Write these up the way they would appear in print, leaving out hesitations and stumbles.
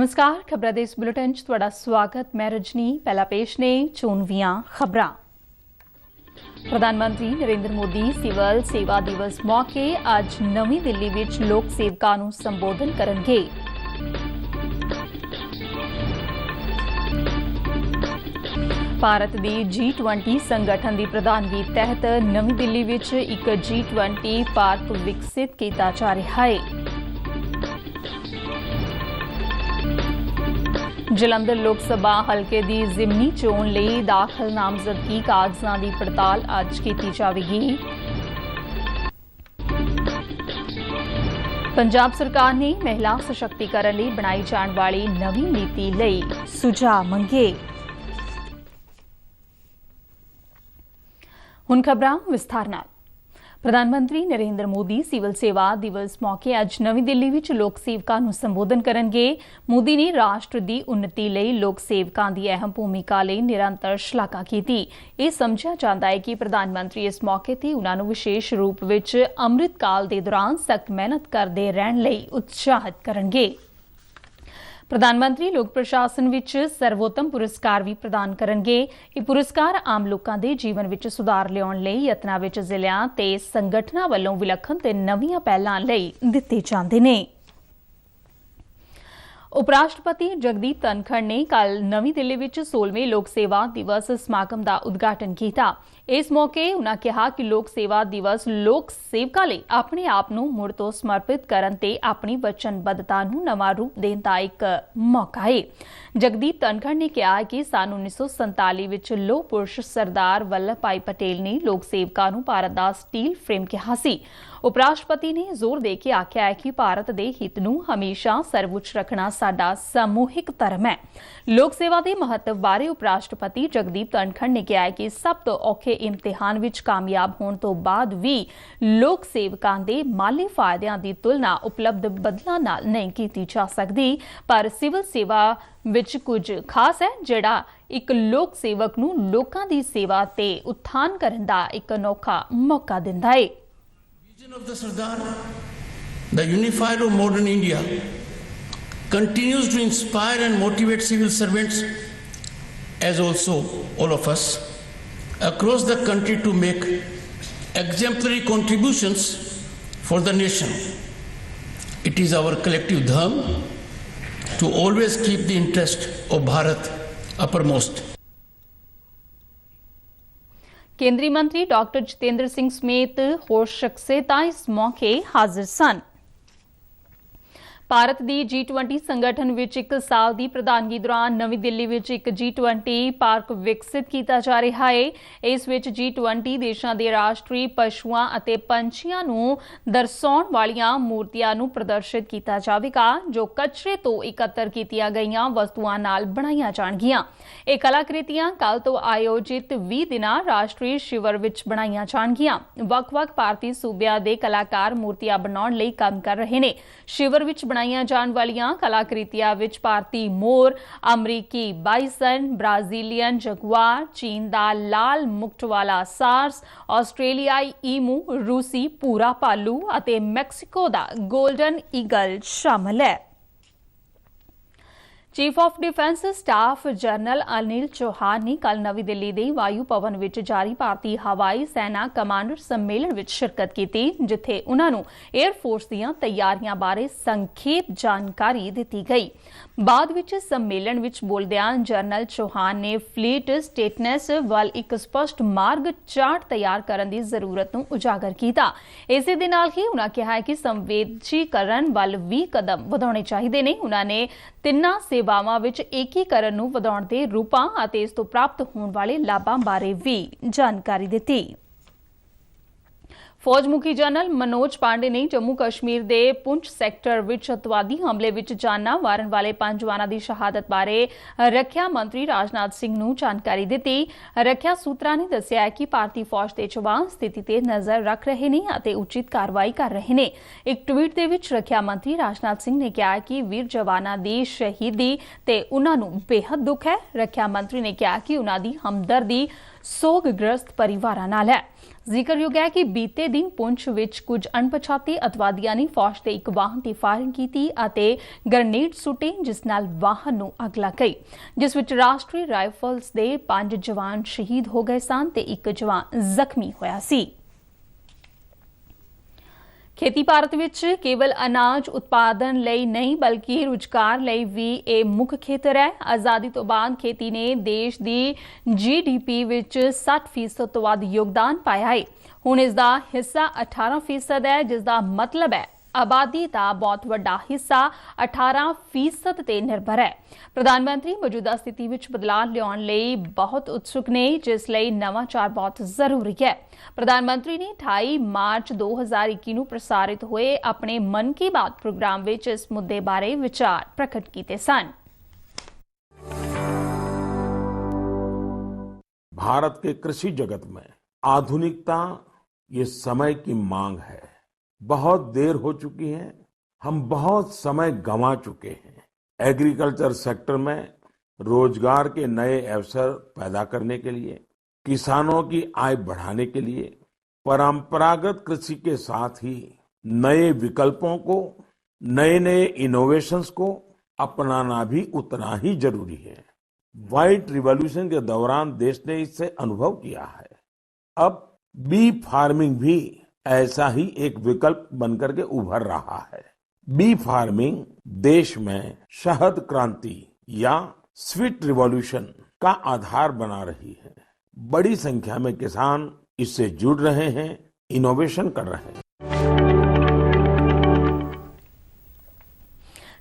नमस्कार, खबरां दे इस बुलेटिन च तुहाडा स्वागत। मैं रजनी। पहला पेश ने चोनवीआं खबरां। प्रधानमंत्री नरेंद्र मोदी सिविल सेवा दिवस मौके अज नवी दिल्ली विच लोक सेवकां नूं संबोधन करनगे। भारत दी G20 संगठन दी प्रधानगी तहत नवी दिल्ली विच एक G20 पार्क विकसित किया जा रहा है। जलंधर लोक सभा हल्के दी जिमनी चोण लई दाखल नामजदगी कागजां दी पड़ताल अज कीती जावेगी। पंजाब सरकार ने महिला सशक्तिकरण लई बनाई जाण वाली नवीं नीति लई सुझाव मंगे। हुण खबरां विस्तार नाल। प्रधानमंत्री नरेंद्र मोदी सिविल सेवा दिवस मौके अज नवी दिल्ली विच लोक सेवकां नूं संबोधन करनगे। मोदी ने राष्ट्र दी उन्नति लई लोक सेवकां दी अहम भूमिका लई निरंतर शलाघा कीती। इह समझिआ जांदा है कि प्रधानमंत्री इस मौके ते उन्हां नूं विशेष रूप विच अमृत काल दे दौरान सख्त मेहनत करदे रहण लई उत्साहित करनगे। प्रधानमंत्री लोक प्रशासन विच सर्वोत्तम पुरस्कार भी प्रदान करनगे। ये पुरस्कार आम लोकां दे जीवन विच सुधार लियाउण लई यत्नां विच जिलिਆਂ ते संगठनां ਵੱਲੋਂ विलखण ते नवीं पहलां लई दित्ते जांदे ने। उपराष्ट्रपति जगदीप धनखड़ ने कल नवी दिल्ली विच 16वें लोक सेवा दिवस समागम का उद्घाटन किया। इस मौके उन्होंने कहा कि लोक सेवा दिवस लोक सेवकां लई अपने आप नूं मुड़ तो समर्पित करन ते अपनी वचनबद्धता नूं नवां रूप देण दा एक मौका है। जगदीप धनखड़ ने कहा कि सन 1947 विच लोह पुरुष सरदार वल्लभ भाई पटेल ने लोक सेवकां नूं भारत दा स्टील फ्रेम कहा सी। उपराष्ट्रपति ने जोर दे के आख्या है कि भारत दे हित नूं हमेशा सर्वोच्च रखना साडा सामूहिक धर्म है। लोक सेवा के महत्व बारे उपराष्ट्रपति जगदीप धनखड़ ने कहा है कि सब तो औखे इम्तिहान विच कामयाब होने तो बाद भी लोक सेवकां दे माली फायदिਆਂ ਦੀ तुलना उपलब्ध बदलां नाल नहीं की जा सकती, पर सिविल सेवा विच कुछ खास है जिहड़ा एक लोक सेवक नूं लोकां दी सेवा ते उत्थान करन दा एक अनोखा मौका दिंदा है। Vision of the Sardar, the unifier of modern India, continues to inspire and motivate civil servants, as also all of us, across the country to make exemplary contributions for the nation. It is our collective dharma to always keep the interest of Bharat uppermost. केंद्रीय मंत्री doctor Jitendra Singh समेत होर शख्सियतां इस मौके हाजिर सन। भारत दी G20 संगठन विच एक साल की प्रधानगी दौरान नवी दिल्ली विच एक G20 पार्क विकसित किया जा रहा है। इस विच G20 देशां दे राष्ट्रीय पशुआं अते पंछियां नूं दर्शाउण वालियां मूर्तियां नूं प्रदर्शित किया जावेगा, जो कचरे तो इकत्तर कीतियां गईयां वस्तुआं नाल बनाईयां जाणगीआं। ਇਹ ਕਲਾਕ੍ਰਿਤੀਆਂ ਕੱਲ ਤੋਂ ਆਯੋਜਿਤ 20 ਦਿਨਾਂ ਰਾਸ਼ਟਰੀ ਸ਼ਿਵਰ ਵਿੱਚ ਬਣਾਈਆਂ ਜਾਣਗੀਆਂ। ਵੱਖ-ਵੱਖ ਭਾਰਤੀ ਸੂਬਿਆਂ ਦੇ ਕਲਾਕਾਰ ਮੂਰਤੀਆਂ ਬਣਾਉਣ ਲਈ ਕੰਮ ਕਰ ਰਹੇ ਨੇ। ਸ਼ਿਵਰ ਵਿੱਚ ਬਣਾਈਆਂ ਜਾਣ ਵਾਲੀਆਂ ਕਲਾਕ੍ਰਿਤੀਆਂ ਵਿੱਚ ਭਾਰਤੀ ਮੋਰ, ਅਮਰੀਕੀ ਬਾਈਸਨ, ਬ੍ਰਾਜ਼ੀਲੀਅਨ ਜਗੁਆਰ, ਚੀਨ ਦਾ ਲਾਲ ਮੁਕਟ ਵਾਲਾ ਸਾਰਸ, ਆਸਟ੍ਰੇਲੀਆਈ ਈਮੂ, ਰੂਸੀ ਭੂਰਾ ਭਾਲੂ ਅਤੇ ਮੈਕਸੀਕੋ ਦਾ ਗੋਲਡਨ ਈਗਲ ਸ਼ਾਮਲ ਹੈ। Chief of defence staff general Anil Chauhan ने कल नवी दिल्ली के वायु भवन विच जारी भारतीय हवाई सेना कमांडर सम्मेलन विच शिरकत की, जिथे उन्होंने एयरफोर्स दीयां तैयारियां बारे संखेप जानकारी दी गई। बाद विच सम्मेलन विच बोलदियां जनरल चौहान ने फ्लीट स्टेटनेस वाल एक स्पष्ट मार्ग चार्ट तैयार करने की जरूरत नूं उजागर किया। इसे दे नाल ही उन्होंने कहा कि संवेदीकरण वाल भी कदम वधाउणे चाहीदे ने। उन्होंने तिन्नां सेवावां विच एकीकरण नूं वधाउण दे रूपां अते इस तों प्राप्त होण वाले लाभां बारे भी जानकारी दित्ती। फौज मुखी जनरल मनोज पांडे ने जम्मू कश्मीर के पुंछ सैक्टर विच अतवादी हमले विच जाना वारन वाले 5 जवानां दी शहादत बारे रखिया मंत्री राजनाथ सिंह नूं जानकारी दित्ती। रखिया सूत्रां ने दस्सिया कि भारतीय फौज दे जवान स्थिति ते नज़र रख रहे ने अते उचित कार्रवाई कर रहे ने। एक ट्वीट दे विच रखिया मंत्री राजनाथ सिंह ने कहा कि वीर जवानां दी शहीदी ते उन्हां नूं बेहद दुख है। रखिया मंत्री ने कहा कि उन्हां दी हमदर्दी सोगग्रस्त परिवारां नाल है। ਜ਼ਿਕਰਯੋਗ ਹੈ ਕਿ ਬੀਤੇ ਦਿਨ ਪੁੰਛ ਵਿੱਚ ਕੁਝ ਅਣਪਛਾਤੇ ਅਤਵਾਦੀਆਂ ਨੇ ਫੌਜ ਦੇ ਇੱਕ ਵਾਹਨ ਤੇ ਫਾਇਰਿੰਗ ਕੀਤੀ ਅਤੇ ਗ੍ਰਨੇਡ ਸੁੱਟੇ, ਜਿਸ ਨਾਲ ਵਾਹਨ ਨੂੰ ਅੱਗ ਲੱਗ ਗਈ, ਜਿਸ ਵਿੱਚ ਰਾਸ਼ਟਰੀ ਰਾਈਫਲਸ ਦੇ 5 ਜਵਾਨ ਸ਼ਹੀਦ ਹੋ ਗਏ ਸਨ ਤੇ ਇੱਕ ਜਵਾਨ ਜ਼ਖਮੀ ਹੋਇਆ ਸੀ। ਖੇਤੀ ਭਾਰਤ ਵਿੱਚ ਕੇਵਲ ਅਨਾਜ ਉਤਪਾਦਨ ਲਈ ਨਹੀਂ ਬਲਕਿ ਰੁਜ਼ਗਾਰ ਲਈ ਵੀ ਇਹ ਮੁੱਖ ਖੇਤਰ ਹੈ। ਆਜ਼ਾਦੀ ਤੋਂ ਬਾਅਦ ਖੇਤੀ ਨੇ ਦੇਸ਼ ਦੀ GDP ਵਿੱਚ 60% ਤੋਂ ਵੱਧ ਯੋਗਦਾਨ ਪਾਇਆ ਹੈ। ਹੁਣ ਇਸ ਦਾ ਹਿੱਸਾ 18% ਹੈ, ਜਿਸ ਦਾ ਮਤਲਬ ਹੈ ਆਬਾਦੀ ਦਾ ਬਹੁਤ ਵੱਡਾ ਹਿੱਸਾ 18% ਤੇ ਨਿਰਭਰ ਹੈ। ਪ੍ਰਧਾਨ ਮੰਤਰੀ ਮੌਜੂਦਾ ਸਥਿਤੀ ਵਿੱਚ ਬਦਲਾਅ ਲਿਆਉਣ ਲਈ ਬਹੁਤ ਉਤਸੁਕ ਨੇ, ਜਿਸ ਲਈ ਨਵਾਚਾਰ ਬਹੁਤ ਜ਼ਰੂਰੀ ਹੈ। ਪ੍ਰਧਾਨ ਮੰਤਰੀ ਨੇ 28 ਮਾਰਚ 2021 ਨੂੰ ਪ੍ਰਸਾਰਿਤ ਹੋਏ ਆਪਣੇ ਮਨ ਕੀ ਬਾਤ ਪ੍ਰੋਗਰਾਮ ਵਿੱਚ ਇਸ ਮੁੱਦੇ ਬਾਰੇ ਵਿਚਾਰ ਪ੍ਰਗਟ ਕੀਤੇ ਸਨ। भारत के कृषि जगत में आधुनिकता ये समय की मांग है। बहुत देर हो चुकी है, हम बहुत समय गंवा चुके हैं। एग्रीकल्चर सेक्टर में रोजगार के नए अवसर पैदा करने के लिए, किसानों की आय बढ़ाने के लिए परंपरागत कृषि के साथ ही नए विकल्पों को, नए इनोवेशंस को अपनाना भी उतना ही जरूरी है। व्हाइट रिवॉल्यूशन के दौरान देश ने इससे अनुभव किया है। अब बी फार्मिंग भी ऐसा ही एक विकल्प बनकर के उभर रहा है। बी फार्मिंग देश में शहद क्रांति या स्वीट रिवॉल्यूशन का आधार बना रही है। बड़ी संख्या में किसान इससे जुड़ रहे हैं, इनोवेशन कर रहे हैं।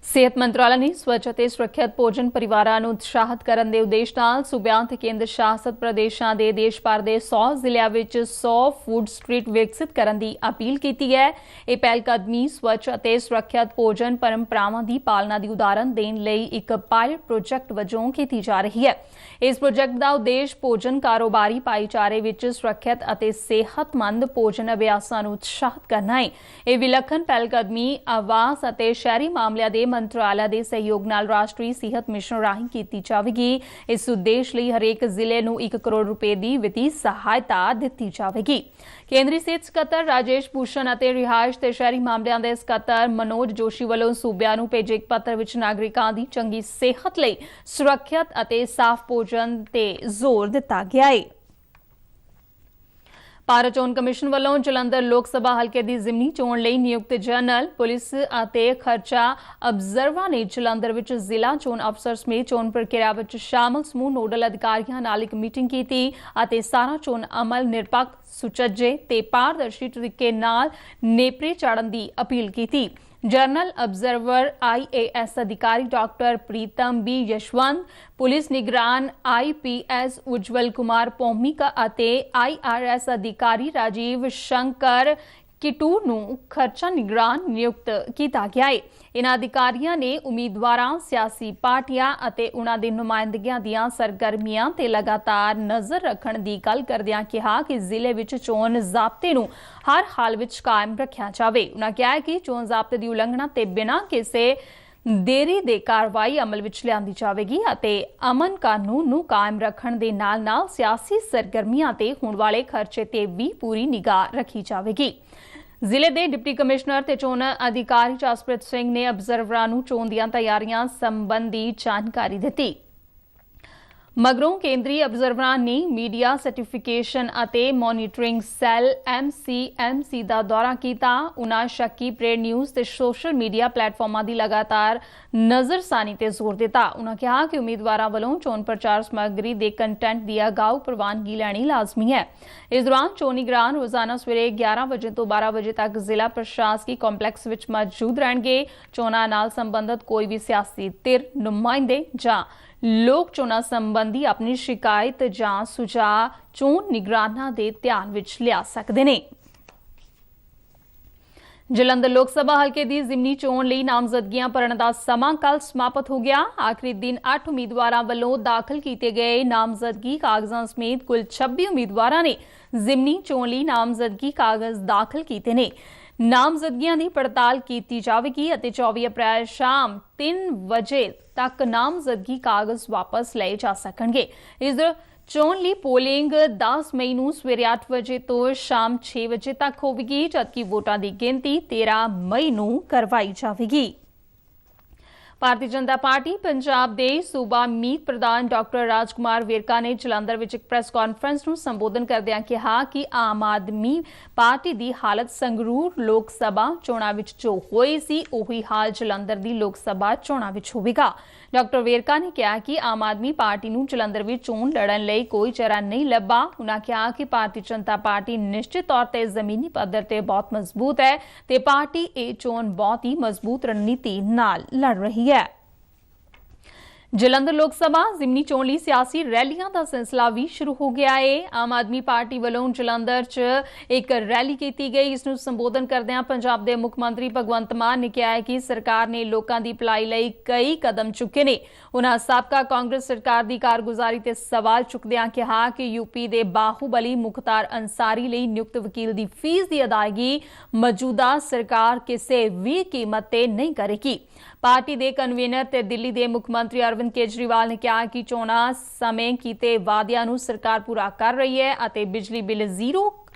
ਸਿਹਤ ਮੰਤਰਾਲਾ ਨੇ ਸਵੱਛ ਅਤੇ ਸੁਰੱਖਿਅਤ ਭੋਜਨ ਪਰਿਵਾਰਾਂ ਨੂੰ ਉਤਸ਼ਾਹਿਤ ਕਰਨ ਦੇ ਉਦੇਸ਼ ਨਾਲ ਸੂਬਿਆਂ ਤੇ ਕੇਂਦਰ ਸ਼ਾਸਤ ਪ੍ਰਦੇਸ਼ਾਂ ਦੇ ਦੇਸ਼ ਭਰ ਦੇ 100 ਜ਼ਿਲ੍ਹਿਆਂ ਵਿੱਚ 100 ਫੂਡ ਸਟਰੀਟ ਵਿਕਸਿਤ ਕਰਨ ਦੀ ਅਪੀਲ ਕੀਤੀ ਹੈ। ਇਹ ਪਹਿਲਕਦਮੀ ਸਵੱਛ ਅਤੇ ਸੁਰੱਖਿਅਤ ਭੋਜਨ ਪਰੰਪਰਾਵਾਂ ਦੀ ਪਾਲਣਾ ਦੀ ਉਦਾਹਰਨ ਦੇਣ ਲਈ ਇੱਕ ਪਾਇਲਟ ਪ੍ਰੋਜੈਕਟ ਵਜੋਂ ਕੀਤੀ ਜਾ ਰਹੀ ਹੈ। ਇਸ ਪ੍ਰੋਜੈਕਟ ਦਾ ਉਦੇਸ਼ ਭੋਜਨ ਕਾਰੋਬਾਰੀ ਭਾਈਚਾਰੇ ਵਿੱਚ ਸੁਰੱਖਿਅਤ ਅਤੇ ਸਿਹਤਮੰਦ ਭੋਜਨ ਅਭਿਆਸਾਂ ਨੂੰ ਉਤਸ਼ਾਹਿਤ ਕਰਨਾ ਹੈ। ਇਹ ਵਿਲੱਖਣ ਪਹਿਲਕਦਮੀ ਆਵਾਸ ਅਤੇ ਸ਼ਹਿਰੀ ਮਾਮਲਿਆਂ ਦੇ ਮੰਤਰਾਲਾ ਦੇ ਸਹਿਯੋਗ ਨਾਲ ਰਾਸ਼ਟਰੀ ਸਿਹਤ ਮਿਸ਼ਨ ਰਾਹੀਂ ਕੀਤੀ ਜਾਵੇਗੀ। ਇਸ ਉਦੇਸ਼ ਲਈ ਹਰੇਕ ਜ਼ਿਲ੍ਹੇ ਨੂੰ 1 ਕਰੋੜ ਰੁਪਏ ਦੀ ਵਿੱਤੀ ਸਹਾਇਤਾ ਦਿੱਤੀ ਜਾਵੇਗੀ। ਕੇਂਦਰੀ ਸਿਹਤ ਸਕੱਤਰ ਰਾਜੇਸ਼ ਭੂਸ਼ਣ ਅਤੇ ਰਿਹਾਇਸ਼ ਤੇ ਸ਼ਹਿਰੀ ਮਾਮਲਿਆਂ ਦੇ ਸਕੱਤਰ ਮਨੋਜ ਜੋਸ਼ੀ ਵੱਲੋਂ ਸੂਬਿਆਂ ਨੂੰ ਭੇਜੇ ਇੱਕ ਪੱਤਰ ਵਿੱਚ ਨਾਗਰਿਕਾਂ ਦੀ ਚੰਗੀ ਸਿਹਤ ਲਈ ਸੁਰੱਖਿਅਤ ਅਤੇ ਸਾਫ਼ ਭੋਜਨ ਤੇ ਜ਼ੋਰ ਦਿੱਤਾ ਗਿਆ ਹੈ। ਭਾਰਤ ਚੋਣ ਕਮਿਸ਼ਨ ਵੱਲੋਂ ਜਲੰਧਰ ਲੋਕ ਸਭਾ ਹਲਕੇ ਦੀ ਜ਼ਿਮਨੀ ਚੋਣ ਲਈ ਨਿਯੁਕਤ ਜਨਰਲ ਪੁਲਿਸ ਅਤੇ ਖਰਚਾ ਅਬਜ਼ਰਵਰਾਂ ਨੇ ਜਲੰਧਰ ਵਿੱਚ ਜ਼ਿਲ੍ਹਾ ਚੋਣ ਅਫਸਰ ਸਮੇਤ ਚੋਣ ਪ੍ਰਕਿਰਿਆ ਵਿੱਚ ਸ਼ਾਮਲ ਸਮੂਹ ਨੋਡਲ ਅਧਿਕਾਰੀਆਂ ਨਾਲ ਇੱਕ ਮੀਟਿੰਗ ਕੀਤੀ ਅਤੇ ਸਾਰਾ ਚੋਣ ਅਮਲ ਨਿਰਪੱਖ, ਸੁਚੱਜੇ ਤੇ ਪਾਰਦਰਸ਼ੀ ਤਰੀਕੇ ਨਾਲ ਨੇਪਰੇ ਚਾੜਨ ਦੀ ਅਪੀਲ ਕੀਤੀ। ਜਨਰਲ ਅਬਜ਼ਰਵਰ IAS ਅਧਿਕਾਰੀ ਡਾਕਟਰ ਪ੍ਰੀਤਮ B ਯਸ਼ਵੰਤ, ਪੁਲਿਸ ਨਿਗਰਾਨ IPS ਉਜਵਲ ਕੁਮਾਰ ਪੌਮਿਕਾ ਅਤੇ IRS ਅਧਿਕਾਰੀ ਰਾਜੀਵ ਸ਼ੰਕਰ ਕਿਟੂ ਨੂੰ ਖਰਚਾ ਨਿਗਰਾਨ ਨਿਯੁਕਤ ਕੀਤਾ ਗਿਆ ਹੈ। ਇਨ੍ਹਾਂ ਅਧਿਕਾਰੀਆਂ ਨੇ ਉਮੀਦਵਾਰਾਂ, ਸਿਆਸੀ ਪਾਰਟੀਆਂ ਅਤੇ ਉਨ੍ਹਾਂ ਦੇ ਨੁਮਾਇੰਦਗੀਆਂ ਦੀਆਂ ਸਰਗਰਮੀਆਂ ਤੇ ਲਗਾਤਾਰ ਨਜ਼ਰ ਰੱਖਣ ਦੀ ਗੱਲ ਕਰਦਿਆਂ ਕਿਹਾ ਕਿ ਜ਼ਿਲ੍ਹੇ ਵਿੱਚ ਚੋਣ ਜ਼ਾਬਤੇ ਨੂੰ ਹਰ ਹਾਲ ਵਿੱਚ ਕਾਇਮ ਰੱਖਿਆ ਜਾਵੇ। ਉਨ੍ਹਾਂ ਕਿਹਾ ਕਿ ਚੋਣ ਜ਼ਾਬਤੇ ਦੀ ਉਲੰਘਣਾ ਤੇ ਬਿਨਾਂ ਕਿਸੇ ਦੇਰੀ ਦੇ ਕਾਰਵਾਈ ਅਮਲ ਵਿੱਚ ਲਿਆਂਦੀ ਜਾਵੇਗੀ ਅਤੇ ਅਮਨ ਕਾਨੂੰਨ ਨੂੰ ਕਾਇਮ ਰੱਖਣ ਦੇ ਨਾਲ-ਨਾਲ ਸਿਆਸੀ ਸਰਗਰਮੀਆਂ ਤੇ ਹੋਣ ਵਾਲੇ ਖਰਚੇ ਤੇ ਵੀ ਪੂਰੀ ਨਿਗਾਹ ਰੱਖੀ ਜਾਵੇਗੀ। ਜ਼ਿਲ੍ਹੇ ਦੇ ਡਿਪਟੀ ਕਮਿਸ਼ਨਰ ਤੇ ਚੋਣ ਅਧਿਕਾਰੀ ਜਸਪ੍ਰੀਤ ਸਿੰਘ ਨੇ ਅਬਜ਼ਰਵਰਾਂ ਨੂੰ ਚੋਣ ਦੀਆਂ ਤਿਆਰੀਆਂ ਸੰਬੰਧੀ ਜਾਣਕਾਰੀ ਦਿੱਤੀ। ਮਗਰੋਂ ਕੇਂਦਰੀ ਅਬਜ਼ਰਵਰਾਂ ਨੇ ਮੀਡੀਆ ਸਰਟੀਫਿਕੇਸ਼ਨ ਅਤੇ ਮੋਨੀਟਰਿੰਗ ਸੈੱਲ MCMC ਦਾ ਦੌਰਾ ਕੀਤਾ। ਉਨ੍ਹਾਂ ਸ਼ੱਕੀ ਪਰੇਡ ਨਿਊਜ਼ ਤੇ ਸੋਸ਼ਲ ਮੀਡੀਆ ਪਲੇਟਫਾਰਮਾਂ ਦੀ ਲਗਾਤਾਰ ਨਜ਼ਰਸਾਨੀ ਤੇ ਜ਼ੋਰ ਦਿੱਤਾ। ਉਨ੍ਹਾਂ ਕਿਹਾ ਕਿ ਉਮੀਦਵਾਰਾਂ ਵੱਲੋਂ ਚੋਣ ਪ੍ਰਚਾਰ ਸਮੱਗਰੀ ਦੇ ਕੰਟੈਂਟ ਦੀ ਅਗਾਊ ਪ੍ਰਵਾਨਗੀ ਲੈਣੀ ਲਾਜ਼ਮੀ ਹੈ। ਇਸ ਦੌਰਾਨ ਚੋਣ ਨਿਗਰਾਨ ਰੋਜ਼ਾਨਾ ਸਵੇਰੇ 11 ਵਜੇ ਤੋਂ 12 ਵਜੇ ਤੱਕ ਜ਼ਿਲ੍ਹਾ ਪ੍ਰਸ਼ਾਸਕੀ ਕੰਪਲੈਕਸ ਵਿੱਚ ਮੌਜੂਦ ਰਹਿਣਗੇ। ਚੋਣਾਂ ਨਾਲ ਸੰਬੰਧਿਤ ਕੋਈ ਵੀ ਸਿਆਸੀ ਧਿਰ, ਨੁਮਾਇੰਦੇ ਜਾਂ ਲੋਕ ਚੋਣਾਂ ਸੰਬੰਧੀ ਆਪਣੀ ਸ਼ਿਕਾਇਤ ਜਾਂ ਸੁਝਾਅ ਚੋਣ ਨਿਗਰਾਨਾਂ ਦੇ ਧਿਆਨ ਵਿੱਚ ਲਿਆ ਸਕਦੇ ਨੇ। ਜਲੰਧਰ ਲੋਕ ਸਭਾ ਹਲਕੇ ਦੀ ਜ਼ਿਮਨੀ ਚੋਣ ਲਈ ਨਾਮਜ਼ਦਗੀਆਂ ਭਰਨ ਦਾ ਸਮਾਂ ਕੱਲ੍ਹ ਸਮਾਪਤ ਹੋ ਗਿਆ। ਆਖਰੀ ਦਿਨ 8 ਉਮੀਦਵਾਰਾਂ ਵੱਲੋਂ ਦਾਖਲ ਕੀਤੇ ਗਏ ਨਾਮਜ਼ਦਗੀ ਕਾਗਜ਼ਾਂ ਸਮੇਤ ਕੁੱਲ 26 ਉਮੀਦਵਾਰਾਂ ਨੇ ਜ਼ਿਮਨੀ ਚੋਣ ਲਈ ਨਾਮਜ਼ਦਗੀ ਕਾਗਜ਼ ਦਾਖਲ ਕੀਤੇ ਨੇ। ਨਾਮਜ਼ਦਗੀਆਂ ਦੀ ਪੜਤਾਲ ਕੀਤੀ ਜਾਵੇਗੀ ਅਤੇ 24 ਅਪ੍ਰੈਲ ਸ਼ਾਮ 3 ਵਜੇ ਤੱਕ ਨਾਮਜ਼ਦਗੀ ਕਾਗਜ਼ ਵਾਪਸ ਲਏ ਜਾ ਸਕਣਗੇ। ਇਸ ਚੋਣ ਲਈ ਪੋਲਿੰਗ 10 ਮਈ ਨੂੰ ਸਵੇਰੇ 8 ਵਜੇ ਤੋਂ ਸ਼ਾਮ 6 ਵਜੇ ਤੱਕ ਹੋਵੇਗੀ, ਜਦਕਿ ਵੋਟਾਂ ਦੀ ਗਿਣਤੀ 13 ਮਈ ਨੂੰ ਕਰਵਾਈ ਜਾਵੇਗੀ। ਭਾਰਤੀ ਜਨਤਾ ਪਾਰਟੀ ਪੰਜਾਬ ਦੇ ਸੂਬਾ ਮੀਤ ਪ੍ਰਧਾਨ ਡਾਕਟਰ ਰਾਜਕੁਮਾਰ ਵੇਰਕਾ ਨੇ ਜਲੰਧਰ ਵਿੱਚ ਇੱਕ ਪ੍ਰੈਸ ਕਾਨਫਰੰਸ ਨੂੰ ਸੰਬੋਧਨ ਕਰਦਿਆਂ ਕਿਹਾ ਕਿ ਆਮ ਆਦਮੀ ਪਾਰਟੀ ਦੀ ਹਾਲਤ ਸੰਗਰੂਰ ਲੋਕ ਸਭਾ ਚੋਣਾਂ ਵਿੱਚ ਜੋ ਹੋਈ ਸੀ ਉਹੀ ਹਾਲ ਜਲੰਧਰ ਦੀ ਲੋਕ ਸਭਾ ਚੋਣਾਂ ਵਿੱਚ ਹੋਵੇਗਾ। ਡਾਕਟਰ ਵੇਰਕਾ ਨੇ ਕਿਹਾ ਕਿ ਆਮ ਆਦਮੀ ਪਾਰਟੀ ਨੂੰ ਜਲੰਧਰ ਵਿੱਚ ਚੋਣ ਲੜਨ ਲਈ ਕੋਈ ਚਾਰਾ ਨਹੀਂ ਲੱਭਾ। ਉਨ੍ਹਾਂ ਕਿਹਾ ਕਿ ਭਾਰਤੀ ਜਨਤਾ ਪਾਰਟੀ ਨਿਸ਼ਚਿਤ ਤੌਰ ਤੇ ਜ਼ਮੀਨੀ ਪੱਧਰ ਤੇ ਬਹੁਤ ਮਜ਼ਬੂਤ ਹੈ ਤੇ ਪਾਰਟੀ ਇਹ ਚੋਣ ਬਹੁਤ ਹੀ ਮਜ਼ਬੂਤ ਰਣਨੀਤੀ ਨਾਲ ਲੜ ਰਹੀ ਹੈ। ਜਲੰਧਰ ਲੋਕ ਸਭਾ ਜ਼ਿਮਨੀ ਚੋਣ ਲਈ ਸਿਆਸੀ ਰੈਲੀਆਂ ਦਾ ਸਿਲਸਿਲਾ ਵੀ ਸ਼ੁਰੂ ਹੋ ਗਿਆ ਹੈ। ਆਮ ਆਦਮੀ ਪਾਰਟੀ ਵੱਲੋਂ ਜਲੰਧਰ 'ਚ ਇੱਕ ਰੈਲੀ ਕੀਤੀ ਗਈ। ਇਸ ਨੂੰ ਸੰਬੋਧਨ ਕਰਦਿਆਂ ਪੰਜਾਬ ਦੇ ਮੁੱਖ ਮੰਤਰੀ ਭਗਵੰਤ ਮਾਨ ਨੇ ਕਿਹਾ ਹੈ ਕਿ ਸਰਕਾਰ ਨੇ ਲੋਕਾਂ ਦੀ ਭਲਾਈ ਲਈ ਕਈ ਕਦਮ ਚੁੱਕੇ ਨੇ। ਉਨ੍ਹਾਂ ਸਾਬਕਾ ਕਾਂਗਰਸ ਸਰਕਾਰ ਦੀ ਕਾਰਗੁਜ਼ਾਰੀ ਤੇ ਸਵਾਲ ਚੁੱਕਦਿਆਂ ਕਿਹਾ ਕਿ ਯੂਪੀ ਦੇ ਬਾਹੂਬਲੀ ਮੁਖਤਾਰ ਅੰਸਾਰੀ ਲਈ ਨਿਯੁਕਤ ਵਕੀਲ ਦੀ ਫੀਸ ਦੀ ਅਦਾਇਗੀ ਮੌਜੂਦਾ ਸਰਕਾਰ ਕਿਸੇ ਵੀ ਕੀਮਤ ਤੇ ਨਹੀਂ ਕਰੇਗੀ। ਪਾਰਟੀ ਦੇ ਕਨਵੀਨਰ ਤੇ ਦਿੱਲੀ ਦੇ ਮੁੱਖ ਮੰਤਰੀ ਅਰਵਿੰਦ ਕੇਜਰੀਵਾਲ ਨੇ ਕਿਹਾ ਕਿ ਚੋਣਾਂ ਸਮੇਂ ਕੀਤੇ ਵਾਅਦਿਆਂ ਨੂੰ ਸਰਕਾਰ ਪੂਰਾ ਕਰ ਰਹੀ ਹੈ ਅਤੇ ਬਿਜਲੀ ਬਿੱਲ ਜ਼ੀਰੋ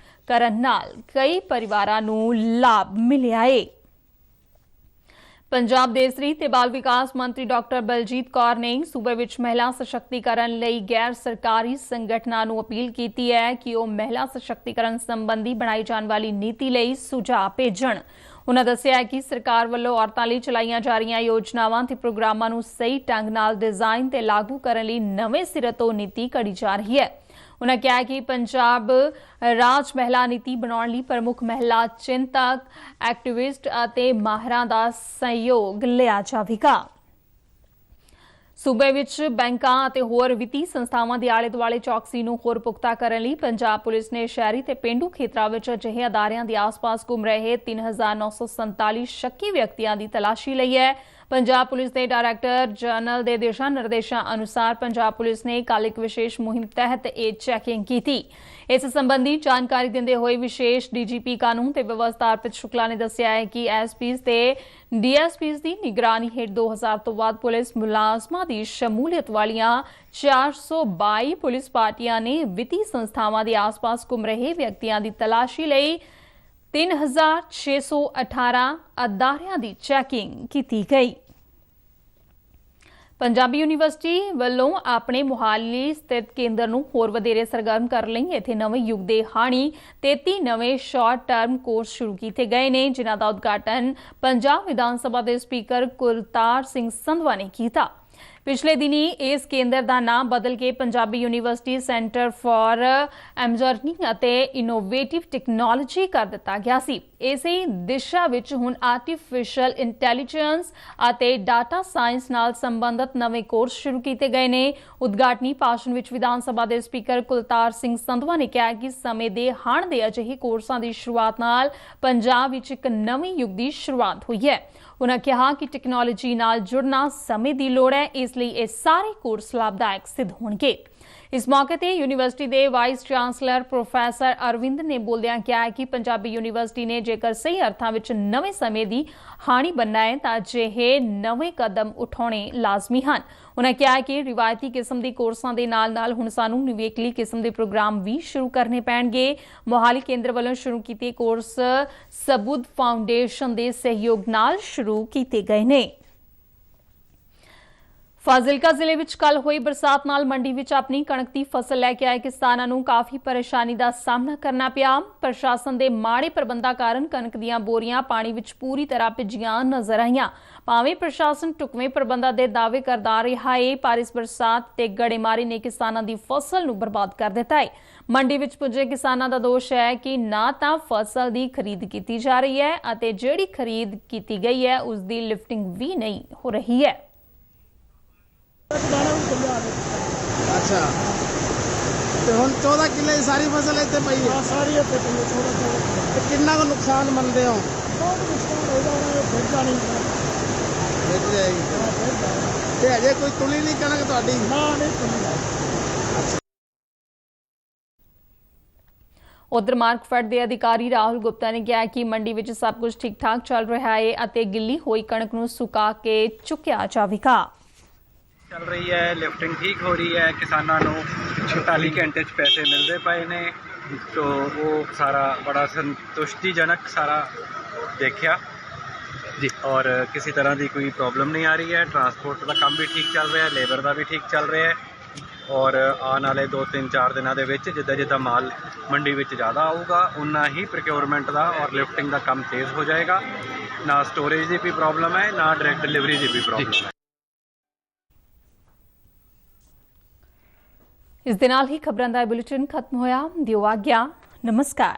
ਕਰਨ ਨਾਲ ਕਈ ਪਰਿਵਾਰਾਂ ਨੂੰ ਲਾਭ ਮਿਲਿਆ ਹੈ। ਪੰਜਾਬ ਦੇ ਇਸਤਰੀ ਤੇ ਬਾਲ ਵਿਕਾਸ ਮੰਤਰੀ ਡਾਕਟਰ ਬਲਜੀਤ ਕੌਰ ਨੇ ਸੂਬੇ ਵਿੱਚ ਮਹਿਲਾ ਸਸ਼ਕਤੀਕਰਨ ਲਈ ਗੈਰ ਸਰਕਾਰੀ ਸੰਗਠਨਾਂ ਨੂੰ ਅਪੀਲ ਕੀਤੀ ਹੈ ਕਿ ਉਹ ਮਹਿਲਾ ਸਸ਼ਕਤੀਕਰਨ ਸੰਬੰਧੀ ਬਣਾਈ ਜਾਣ ਵਾਲੀ ਨੀਤੀ ਲਈ ਸੁਝਾਅ ਭੇਜਣ। ਉਨ੍ਹਾਂ ਦੱਸਿਆ ਕਿ ਸਰਕਾਰ ਵੱਲੋਂ ਔਰਤਾਂ ਲਈ ਚਲਾਈਆਂ ਜਾ ਰਹੀਆਂ ਯੋਜਨਾਵਾਂ ਤੇ ਪ੍ਰੋਗਰਾਮਾਂ ਨੂੰ ਸਹੀ ਢੰਗ ਨਾਲ ਡਿਜ਼ਾਈਨ ਤੇ ਲਾਗੂ ਕਰਨ ਲਈ ਨਵੇਂ ਸਿਰੇ ਤੋਂ ਨੀਤੀ ਘੜੀ ਜਾ ਰਹੀ ਹੈ। ਉਨ੍ਹਾਂ ਕਿਹਾ ਕਿ ਪੰਜਾਬ ਰਾਜ ਮਹਿਲਾ ਨੀਤੀ ਬਣਾਉਣ ਲਈ ਪ੍ਰਮੁੱਖ ਮਹਿਲਾ ਚਿੰਤਕ, ਐਕਟਿਵਿਸਟ ਅਤੇ ਮਾਹਿਰਾਂ ਦਾ ਸਹਿਯੋਗ ਲਿਆ ਜਾਵੇਗਾ। ਸੂਬੇ ਵਿੱਚ ਬੈਂਕਾਂ ਅਤੇ ਹੋਰ ਵਿੱਤੀ ਸੰਸਥਾਵਾਂ ਦੇ ਆਲੇ-ਦੁਆਲੇ ਚੌਕਸੀ ਨੂੰ ਹੋਰ ਪੁਖਤਾ ਕਰਨ ਲਈ ਪੰਜਾਬ ਪੁਲਿਸ ਨੇ ਸ਼ਹਿਰੀ ਤੇ ਪੇਂਡੂ ਖੇਤਰਾਂ ਵਿੱਚ ਅਜਿਹੇ ਅਦਾਰਿਆਂ ਦੇ ਆਸ-ਪਾਸ ਘੁੰਮ ਰਹੇ 3947 ਸ਼ੱਕੀ ਵਿਅਕਤੀਆਂ ਦੀ ਤਲਾਸ਼ੀ ਲਈ ਹੈ। ਪੰਜਾਬ ਪੁਲਿਸ ਦੇ ਡਾਇਰੈਕਟਰ ਜਨਰਲ ਦੇ ਦਿਸ਼ਾ ਨਿਰਦੇਸ਼ਾਂ ਅਨੁਸਾਰ ਪੰਜਾਬ ਪੁਲਿਸ ਨੇ ਕੱਲ੍ਹ ਇੱਕ ਵਿਸ਼ੇਸ਼ ਮੁਹਿੰਮ ਤਹਿਤ ਇਹ ਚੈਕਿੰਗ ਕੀਤੀ। ਇਸ ਸੰਬੰਧੀ ਜਾਣਕਾਰੀ ਦਿੰਦੇ ਹੋਏ ਵਿਸ਼ੇਸ਼ ਡੀਜੀਪੀ ਕਾਨੂੰਨ ਤੇ ਵਿਵਸਥਾ ਅਰਪਿਤ ਸ਼ੁਕਲਾ ਨੇ ਦੱਸਿਆ ਹੈ ਕਿ ਐਸਪੀਜ਼ ਤੇ ਡੀਐਸਪੀਜ਼ ਦੀ ਨਿਗਰਾਨੀ ਹੇਠ 2000 ਤੋਂ ਵੱਧ ਪੁਲਿਸ ਮੁਲਾਜ਼ਮਾਂ ਦੀ ਸ਼ਮੂਲੀਅਤ ਵਾਲੀਆਂ 422 ਪੁਲਿਸ ਪਾਰਟੀਆਂ ਨੇ ਵਿੱਤੀ ਸੰਸਥਾਵਾਂ ਦੇ ਆਸ-ਪਾਸ ਘੁੰਮ ਰਹੇ ਵਿਅਕਤੀਆਂ ਦੀ ਤਲਾਸ਼ੀ ਲਈ 3618 ਅਦਾਰਿਆਂ ਦੀ ਚੈਕਿੰਗ ਕੀਤੀ ਗਈ। ਪੰਜਾਬੀ ਯੂਨੀਵਰਸਿਟੀ ਵੱਲੋਂ ਆਪਣੇ ਮੁਹਾਲੀ ਸਥਿਤ ਕੇਂਦਰ ਨੂੰ ਹੋਰ ਵਧੇਰੇ ਸਰਗਰਮ ਕਰਨ ਲਈ ਇੱਥੇ ਨਵੇਂ ਯੁੱਗ ਦੇ ਹਾਣੀ 33 ਨਵੇਂ ਸ਼ਾਰਟ ਟਰਮ ਕੋਰਸ ਸ਼ੁਰੂ ਕੀਤੇ ਗਏ ਨੇ, ਜਿਨ੍ਹਾਂ ਦਾ ਉਦਘਾਟਨ ਪੰਜਾਬ ਵਿਧਾਨ ਸਭਾ ਦੇ ਸਪੀਕਰ ਕੁਲਤਾਰ ਸਿੰਘ ਸੰਧਵਾ ਨੇ ਕੀਤਾ। ਪਿਛਲੇ ਦਿਨੀ ਇਸ ਕੇਂਦਰ ਦਾ ਨਾਮ ਬਦਲ ਕੇ Punjabi university centre for emerging ਅਤੇ ਇਨੋਵੇਟਿਵ ਟੈਕਨੋਲੋਜੀ ਕਰ ਦਿੱਤਾ ਗਿਆ ਸੀ। ਇਸੇ ਦਿਸ਼ਾ ਵਿੱਚ ਹੁਣ ਆਰਟੀਫਿਸ਼ੀਅਲ ਇੰਟੈਲੀਜੈਂਸ ਅਤੇ ਡਾਟਾ ਸਾਇੰਸ ਨਾਲ ਸੰਬੰਧਿਤ ਨਵੇਂ ਕੋਰਸ ਸ਼ੁਰੂ ਕੀਤੇ ਗਏ ਨੇ। ਉਦਘਾਟਨੀ ਭਾਸ਼ਣ ਵਿੱਚ ਵਿਧਾਨ ਸਭਾ ਦੇ ਸਪੀਕਰ ਕੁਲਤਾਰ ਸਿੰਘ ਸੰਧਵਾ ਨੇ ਕਿਹਾ ਕਿ ਸਮੇਂ ਦੇ ਹਾਣ ਦੇ ਅਜਿਹੇ ਕੋਰਸਾਂ ਦੀ ਸ਼ੁਰੂਆਤ ਨਾਲ ਪੰਜਾਬ ਵਿੱਚ ਇੱਕ ਨਵੇਂ ਯੁੱਗ ਦੀ ਸ਼ੁਰੂਆਤ ਹੋਈ ਹੈ। ਉਨ੍ਹਾਂ ਕਿਹਾ ਕਿ ਟੈਕਨੋਲੋਜੀ ਨਾਲ ਜੁੜਨਾ ਸਮੇਂ ਦੀ ਲੋੜ ਹੈ, ਇਸ ਲਈ ਇਹ ਸਾਰੇ ਕੋਰਸ ਲਾਭਦਾਇਕ ਸਿੱਧ ਹੋਣਗੇ। ਇਸ ਮੌਕੇ ਤੇ ਯੂਨੀਵਰਸਿਟੀ ਦੇ ਵਾਈਸ ਚਾਂਸਲਰ ਪ੍ਰੋਫੈਸਰ ਅਰਵਿੰਦ ਨੇ ਬੋਲਦਿਆਂ ਕਿਹਾ ਕਿ ਪੰਜਾਬੀ ਯੂਨੀਵਰਸਿਟੀ ਨੇ ਜੇਕਰ ਸਹੀ ਅਰਥਾਂ ਵਿੱਚ ਨਵੇਂ ਸਮੇਂ ਦੀ ਹਾਣੀ ਬਣਨਾ ਹੈ ਤਾਂ ਅਜਿਹੇ ਨਵੇਂ ਕਦਮ ਉਠਾਉਣੇ ਲਾਜ਼ਮੀ ਹਨ। ਉਨ੍ਹਾਂ ਕਿਹਾ ਕਿ ਰਿਵਾਇਤੀ ਕਿਸਮ ਦੇ ਕੋਰਸਾਂ ਦੇ ਨਾਲ-ਨਾਲ ਹੁਣ ਸਾਨੂੰ ਨਿਵੇਕਲੀ ਕਿਸਮ ਦੇ ਪ੍ਰੋਗਰਾਮ ਵੀ ਸ਼ੁਰੂ ਕਰਨੇ ਪੈਣਗੇ। ਮੋਹਾਲੀ ਕੇਂਦਰ ਵੱਲੋਂ ਸ਼ੁਰੂ ਕੀਤੇ ਕੋਰਸ ਸਬੁਦ ਫਾਊਂਡੇਸ਼ਨ ਦੇ ਸਹਿਯੋਗ ਨਾਲ ਸ਼ੁਰੂ ਕੀਤੇ ਗਏ ਨੇ। ਫਾਜ਼ਿਲਕਾ ਜ਼ਿਲ੍ਹੇ ਵਿੱਚ ਕੱਲ ਹੋਈ ਬਰਸਾਤ ਨਾਲ ਮੰਡੀ ਵਿੱਚ ਆਪਣੀ ਕਣਕ ਦੀ ਫਸਲ ਲੈ ਕੇ ਆਏ ਕਿਸਾਨਾਂ ਨੂੰ ਕਾਫੀ ਪਰੇਸ਼ਾਨੀ ਦਾ ਸਾਹਮਣਾ ਕਰਨਾ ਪਿਆ। ਪ੍ਰਸ਼ਾਸਨ ਦੇ ਮਾੜੇ ਪ੍ਰਬੰਧਾਂ ਕਾਰਨ ਕਣਕ ਦੀਆਂ ਬੋਰੀਆਂ ਪਾਣੀ ਵਿੱਚ ਪੂਰੀ ਤਰ੍ਹਾਂ ਭਿੱਜੀਆਂ ਨਜ਼ਰ ਆਈਆਂ। ਭਾਵੇਂ ਪ੍ਰਸ਼ਾਸਨ ਢੁਕਵੇਂ ਪ੍ਰਬੰਧਾਂ ਦੇ ਦਾਅਵੇ ਕਰਦਾ ਰਿਹਾ ਹੈ, ਪਰ ਇਸ ਬਰਸਾਤ ਤੇ ਗੜੇਮਾਰੀ ਨੇ ਕਿਸਾਨਾਂ ਦੀ ਫਸਲ ਨੂੰ ਬਰਬਾਦ ਕਰ ਦਿੱਤਾ ਹੈ। ਮੰਡੀ ਵਿੱਚ ਪੁੱਜੇ ਕਿਸਾਨਾਂ ਦਾ ਦੋਸ਼ ਹੈ ਕਿ ਨਾ ਤਾਂ ਫਸਲ ਦੀ ਖਰੀਦ ਕੀਤੀ ਜਾ ਰਹੀ ਹੈ ਅਤੇ ਜਿਹੜੀ ਖਰੀਦ ਕੀਤੀ ਗਈ ਹੈ ਉਸ ਦੀ ਲਿਫਟਿੰਗ ਵੀ ਨਹੀਂ ਹੋ ਰਹੀ ਹੈ। अच्छा तो हम 14 किले सारी फसल इतने पई है सारी इतने पई 14 तो कितना को नुकसान मनते हो बहुत नुकसान होगा फिर जानी फिर जाएगी ते अजे कोई तुली नहीं कणक ਤੁਹਾਡੀ ना नहीं तुली। ਉਧਰ ਮਾਰਕਫੈਡ ਦੇ ਅਧਿਕਾਰੀ ਰਾਹੁਲ ਗੁਪਤਾ ਨੇ ਕਿਹਾ ਕਿ ਮੰਡੀ ਵਿੱਚ ਸਭ ਕੁਝ ਠੀਕ-ਠਾਕ ਚੱਲ ਰਿਹਾ ਹੈ ਅਤੇ ਗਿੱਲੀ ਹੋਈ ਕਣਕ ਨੂੰ ਸੁਕਾ ਕੇ ਚੁੱਕਿਆ ਜਾਵੇਗਾ। ਚੱਲ ਰਹੀ ਹੈ, ਲਿਫਟਿੰਗ ਠੀਕ ਹੋ ਰਹੀ ਹੈ, ਕਿਸਾਨਾਂ ਨੂੰ 48 ਘੰਟੇ 'ਚ ਪੈਸੇ ਮਿਲਦੇ ਪਏ ਨੇ, तो वो सारा बड़ा संतुष्टिजनक सारा देखा जी। और किसी तरह की कोई प्रॉब्लम नहीं आ रही है। ट्रांसपोर्ट का काम भी ठीक चल रहा है, लेबर का भी ठीक चल रहा है और आने वाले 2-3-4 दिनों के विच जिद्दां जिद्दां माल मंडी में ज़्यादा आऊगा उन्ना ही प्रोक्योरमेंट का और लिफ्टिंग का काम तेज़ हो जाएगा। ना स्टोरेज की भी प्रॉब्लम है, ना डायरैक्ट डिलीवरी की भी प्रॉब्लम है। इस दे नाल ही खबरां दा बुलेटिन खत्म होया। दिओ आग्या, नमस्कार।